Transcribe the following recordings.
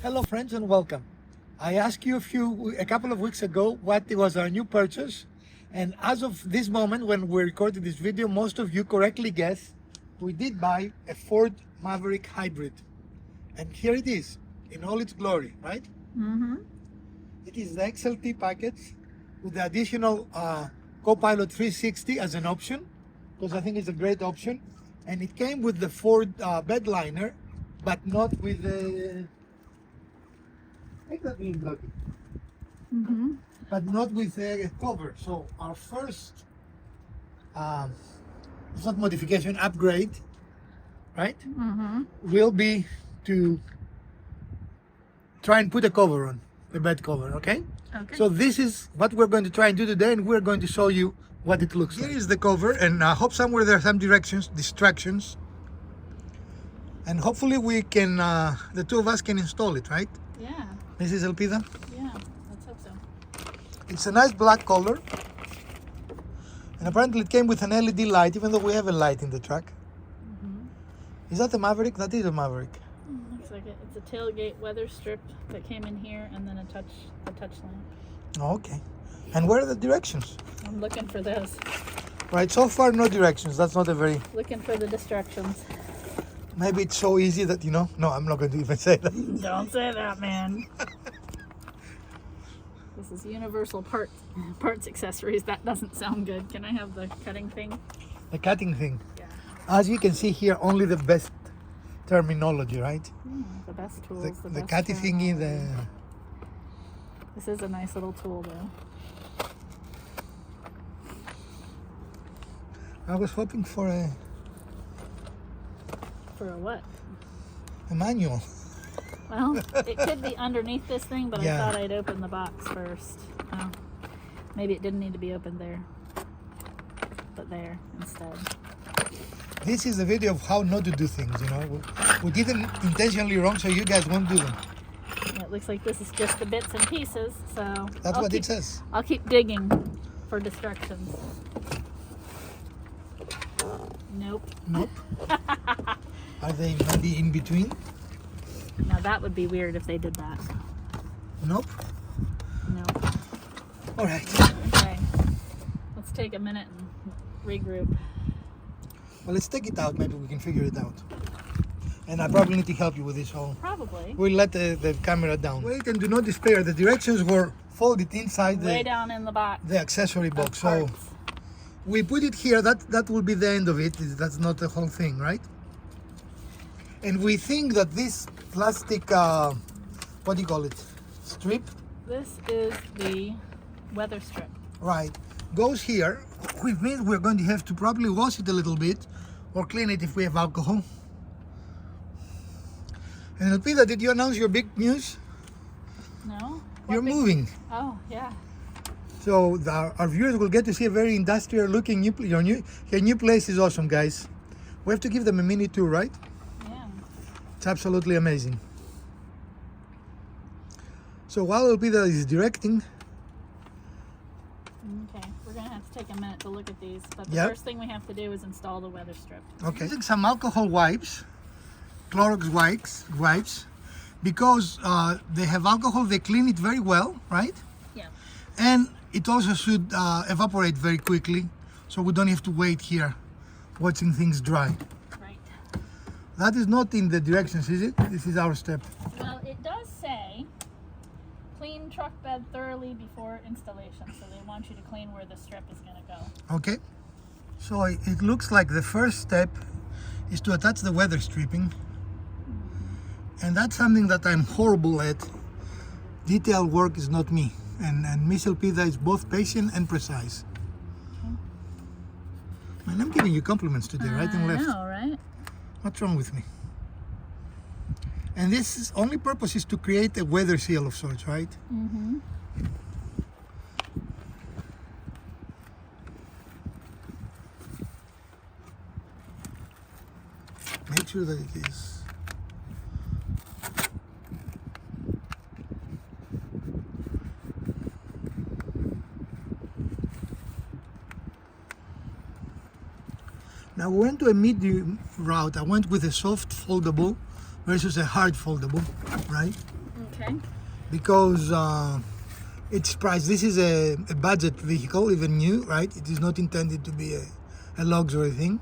Hello friends and welcome. I asked you a couple of weeks ago what was our new purchase, and as of this moment when we're recording this video, most of you correctly guessed we did buy a FORD Maverick Hybrid. And here it is in all its glory, right? Mm-hmm. It is the XLT package with the additional Copilot 360 as an option, because I think it's a great option. And it came with the FORD bed liner, but not with the Mm-hmm. but not with a cover. So our first it's not modification, upgrade, right? Mm-hmm. Will be to try and put a cover on the bed cover, okay? Okay. So this is what we're going to try and do today, and we're going to show you what it looks like. Here is the cover, and I hope somewhere there are some distractions, and hopefully we can, the two of us can install it, right? Yeah. Mrs. Elpida? Yeah. Let's hope so. It's a nice black color, and apparently it came with an LED light, even though we have a light in the truck. Mm-hmm. Is that a Maverick? That is a Maverick. Looks like it. It's a tailgate weather strip that came in here, and then a touch lamp. Oh, okay. And where are the directions? I'm looking for those. Right, so far no directions. That's not a very... Looking for the distractions. Maybe it's so easy that, you know... No, I'm not going to even say that. Don't say that, man. This is universal parts accessories. That doesn't sound good. Can I have the cutting thing? The cutting thing. Yeah. As you can see here, only the best terminology, right? The best tools. The best cutty thingy, the... This is a nice little tool, though. I was hoping for a what? manual. Well, it could be underneath this thing, but Yeah. I thought I'd open the box first. Oh, maybe it didn't need to be opened there, but there instead. This is a video of how not to do things, you know. We did them intentionally wrong, so you guys won't do them. Yeah, it looks like this is just the bits and pieces, so That's what it says. I'll keep digging for distractions. Nope. Nope. Are they maybe in between? Now that would be weird if they did that. Nope. Nope. All right. Okay. Let's take a minute and regroup. Well, let's take it out. Maybe we can figure it out. And I probably need to help you with this whole... Probably. We'll let the camera down. Wait, and do not despair. The directions were folded inside Way down in the box. the accessory box. Of So parts. we put it here. That will be the end of it. That's not the whole thing, right? And we think that this plastic, what do you call it? Strip? This is the weather strip. Right. Goes here, which means we're going to have to probably wash it a little bit or clean it if we have alcohol. And Elpida, did you announce your big news? No? You're moving. Oh, yeah. So our viewers will get to see a very industrial looking your new place is awesome, guys. We have to give them a mini tour, right? Yeah. It's absolutely amazing. So while Elpida is directing, Okay, we're gonna have to take a minute to look at these, but the Yep. first thing we have to do is install the weather strip. okay, using some alcohol wipes, Clorox wipes, because they have alcohol, they clean it very well, right? Yeah. And it also should evaporate very quickly, so we don't have to wait here watching things dry. Right. That is not in the directions, is it? This is our step. Well, it does say clean truck bed thoroughly before installation, so they want you to clean where the strip is gonna go. Okay. So it looks like the first step is to attach the weather stripping. And that's something that I'm horrible at. Detail work is not me. And Miss Elpida is both patient and precise. Man, I'm giving you compliments today, right and left. I know, right? What's wrong with me? And this only purpose is to create a weather seal of sorts, right? Mm-hmm. Make sure that it is. Now we went to a medium route. I went with a soft foldable versus a hard foldable, right? Mm. Okay. because its price. This is a budget vehicle, even new, right? It is not intended to be a luxury thing.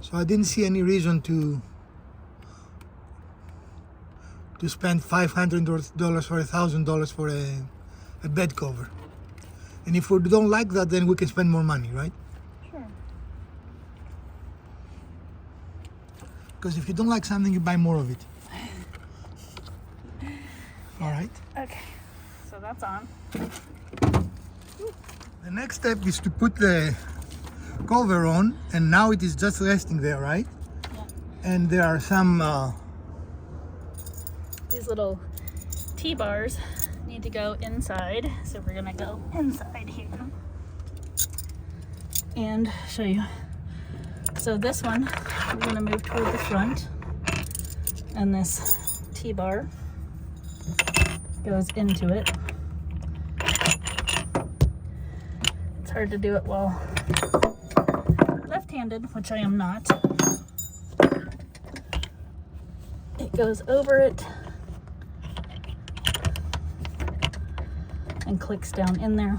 So I didn't see any reason to spend $500 or $1,000 for a bed cover. And if we don't like that, then we can spend more money, right? Sure. Because if you don't like something, you buy more of it. All right. Okay. So that's on. The next step is to put the cover on, and now it is just resting there, right? Yeah. And there are some These little T-bars need to go inside, so we're gonna go inside here and show you. So this one we're gonna move toward the front, and this T-bar goes into it. It's hard to do it while left-handed, which I am not. It goes over it and clicks down in there.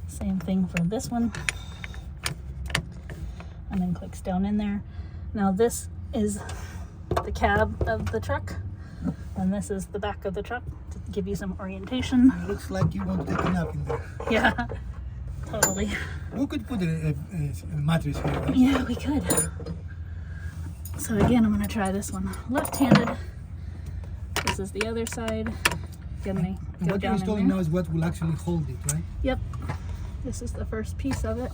Same thing for this one, and then clicks down in there. Now this is the cab of the truck, and this is the back of the truck to give you some orientation. It looks like you want to take a nap in there. Yeah, totally. We could put a mattress here, right? Yeah, we could. So again, I'm gonna try this one left-handed. This is the other side. Gonna And go what you're down installing in there. now is what will actually hold it, right? Yep. This is the first piece of it.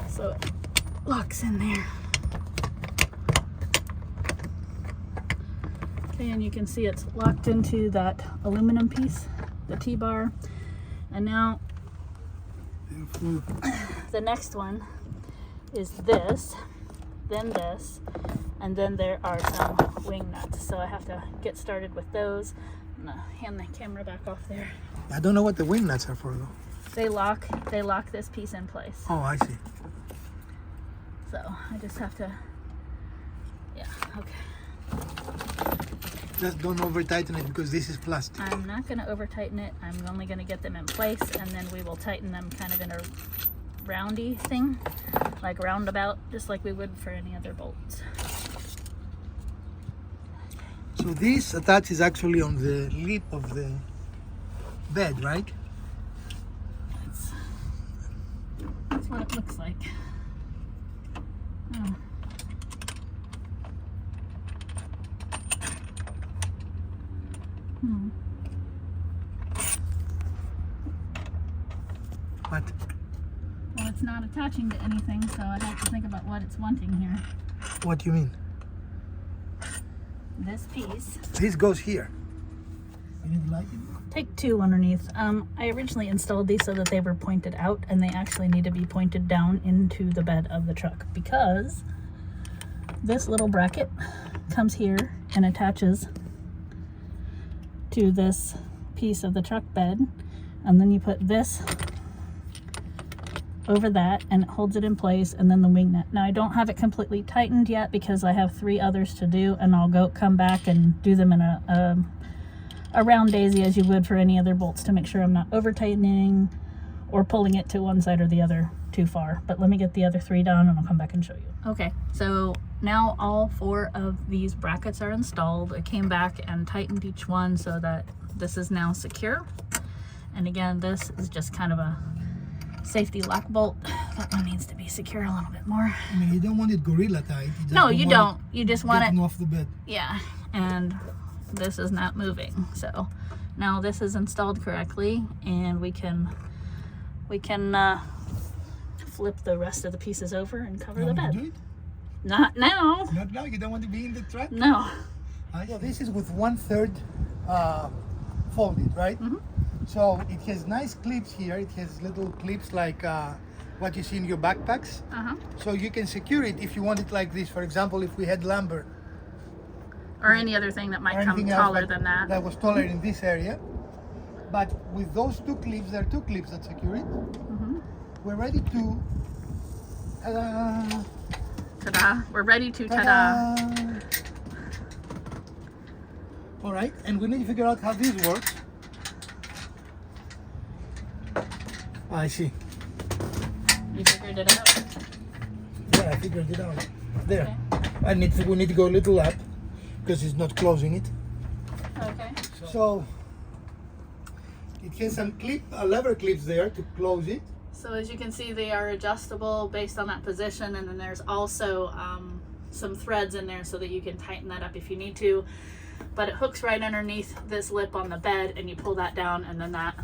So it locks in there. Okay, and you can see it's locked into that aluminum piece, the T-bar. And now Therefore, the next one is this, then this, and then there are some wing nuts. So I have to get started with those. I'm gonna hand the camera back off there. I don't know what the wing nuts are for, though. They lock this piece in place. Oh, I see. So I just have to, yeah, okay. Just don't over tighten it because this is plastic. I'm not gonna over tighten it. I'm only gonna get them in place, and then we will tighten them kind of in a roundy thing, like roundabout, just like we would for any other bolts. So this attaches actually on the lip of the bed, right? That's what it looks like. Oh. What? Well, it's not attaching to anything, so I have to think about what it's wanting here. What do you mean? This piece. This goes here. You need lighting? Take two underneath. I originally installed these so that they were pointed out, and they actually need to be pointed down into the bed of the truck, because this little bracket comes here and attaches to this piece of the truck bed, and then you put this over that and it holds it in place, and then the wing nut. Now I don't have it completely tightened yet because I have 3 others to do, and I'll come back and do them in a round daisy as you would for any other bolts to make sure I'm not over tightening or pulling it to one side or the other too far. But let me get the other 3 done and I'll come back and show you. Okay, so now all 4 of these brackets are installed. I came back and tightened each one so that this is now secure. And again, this is just kind of a safety lock bolt. That one needs to be secure a little bit more. I mean, you don't want it gorilla tight. You just No, you want don't. You just want getting it. off the bed. Yeah, and this is not moving. So now this is installed correctly, and we can flip the rest of the pieces over and cover You the want bed. to do it? Not now. Not now. You don't want to be in the truck. No. So this is with 1/3 folded, right? Mm-hmm. So it has nice clips here. It has little clips like what you see in your backpacks. Uh-huh. So you can secure it if you want it like this. For example, if we had lumber Or any other thing that or might come anything else taller than that. that was taller in this area. But with those 2 clips, there are 2 clips that secure it. Mm-hmm. We're ready to Ta-da. We're ready to ta-da. Ta-da! All right, and we need to figure out how this works. I see. You figured it out? Yeah, I figured it out. There. Okay. We need to go a little up because it's not closing it. Okay. So it has some lever clips there to close it. So as you can see, they are adjustable based on that position, and then there's also some threads in there so that you can tighten that up if you need to. But it hooks right underneath this lip on the bed, and you pull that down, and then that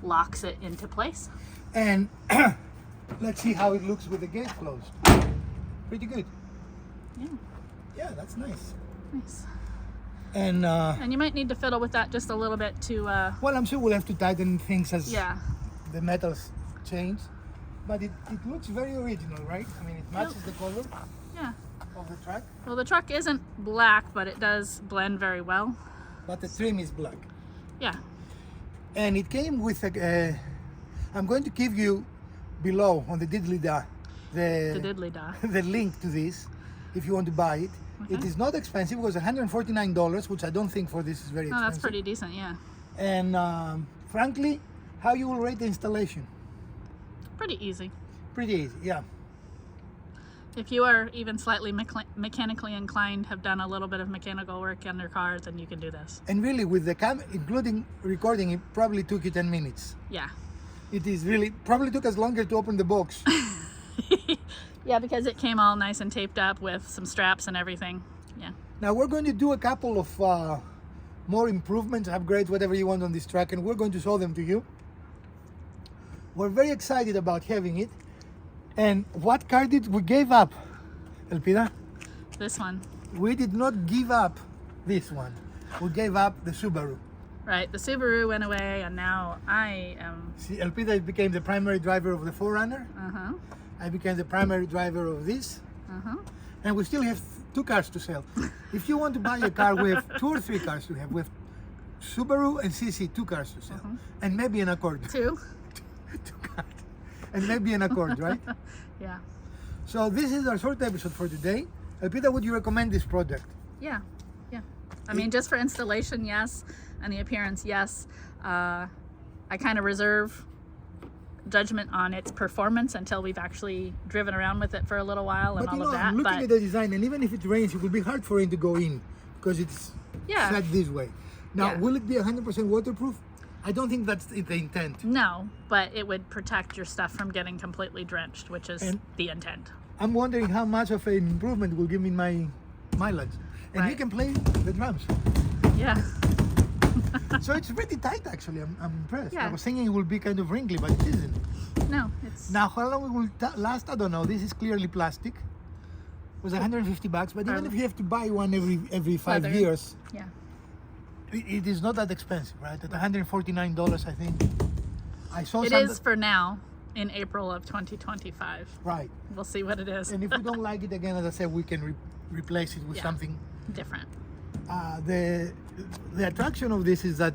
locks it into place. And let's see how it looks with the gate closed. Pretty good. Yeah. Yeah, that's nice. Nice. And And you might need to fiddle with that just a little bit to well, I'm sure we'll have to tighten things as yeah. the metals change. But it looks very original, right? I mean, it matches the color Yeah. of the truck, Well, the truck isn't black, but it does blend very well. but the trim is black. Yeah. And it came with a I'm going to give you below on the diddly-da The diddly-da. the link to this if you want to buy it. Okay. It is not expensive. It was $149, which I don't think for this is very Oh, expensive. that's pretty decent, yeah. And frankly, how you will rate the installation? Pretty easy. Pretty easy, yeah. If you are even slightly mechanically inclined, have done a little bit of mechanical work on your car, then you can do this. And really, with the including recording, it probably took you 10 minutes. Yeah. It is really, probably took us longer to open the box. Yeah, because it came all nice and taped up with some straps and everything. Yeah. Now we're going to do a couple of more improvements, upgrades, whatever you want on this truck, and we're going to show them to you. We're very excited about having it. And what car did we gave up, Elpida? This one. We did not give up this one. We gave up the Subaru. Right, the Subaru went away, and now I am... See, Elpida became the primary driver of the 4Runner. Uh-huh. I became the primary driver of this. Uh-huh. And we still have 2 cars to sell. If you want to buy a car, we have 2 or 3 cars to have. We have Subaru and CC, 2 cars to sell. And maybe an Accord. 2? 2 cars. And maybe an Accord, right? Yeah. So this is our short episode for today. Elpida, would you recommend this product? Yeah. Yeah. I mean, just for installation, yes. And the appearance, yes. I kind of reserve judgment on its performance until we've actually driven around with it for a little while and But you all know, of that. I'm looking at the design, and even if it rains, it will be hard for it to go in because it's Yeah. set this way. Now, Yeah. will it be 100% waterproof? I don't think that's the intent. No, but it would protect your stuff from getting completely drenched, which is And- the intent. I'm wondering how much of an improvement will give me my mileage. And you Right. can play the drums. Yeah. So it's pretty tight, actually. I'm impressed. I Yeah. was thinking it would be kind of wrinkly, but it isn't. No, it's... Now, how long it will last? I don't know. This is clearly plastic. It was $150, but even if you have to buy one every 5 Leather. years, Yeah. it is not that expensive, right? At $149, I think. I saw It some is for now, in April of 2025. right. We'll see what it is. And if we don't like it again, as I said, we can replace it with Yeah. something. Different. The attraction of this is that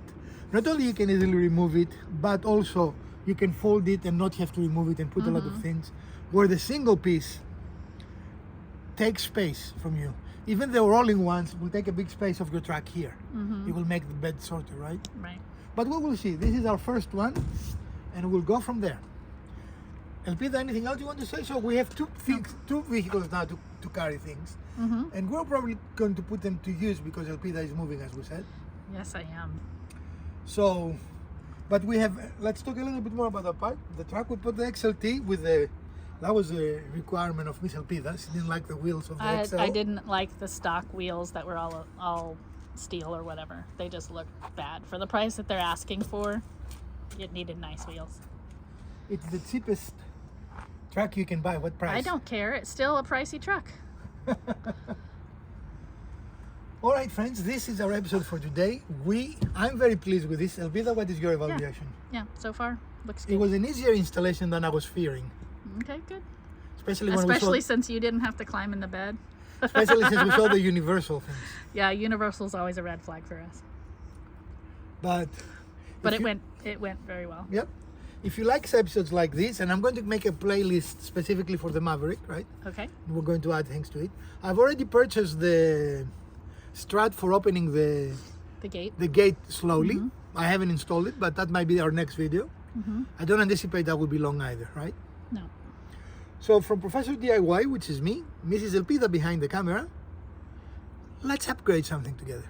not only you can easily remove it, but also you can fold it and not have to remove it and put a lot of things. Where the single piece takes space from you. Even the rolling ones will take a big space of your truck here. It will make the bed shorter, right? Right. But we will see. This is our first one, and we'll go from there. Elpida, anything else you want to say? So we have two vehicles now to carry things. And we're probably going to put them to use because Elpida is moving, as we said. Yes, I am. So, but we have, let's talk a little bit more about the part. The truck, we put the XLT with the, that was a requirement of Miss Elpida. She didn't like the wheels of the XL. I didn't like the stock wheels that were all steel or whatever. They just looked bad. For the price that they're asking for, it needed nice wheels. It's the cheapest truck you can buy. What price? I don't care. It's still a pricey truck. All right, friends, this is our episode for today. I'm very pleased with this. Elvira, what is your evaluation? Yeah, so far looks good. It was an easier installation than I was fearing. Okay, good. Especially since you didn't have to climb in the bed. Especially since we saw the universal things. Yeah, universal's always a red flag for us. But it went very well. Yep. if you like episodes like this, and I'm going to make a playlist specifically for the Maverick, right? Okay. We're going to add things to it. I've already purchased the strut for opening the gate slowly. I haven't installed it, but that might be our next video. I don't anticipate that will be long either, right? No. So from Professor DIY, which is me, Mrs. Elpida behind the camera, let's upgrade something together.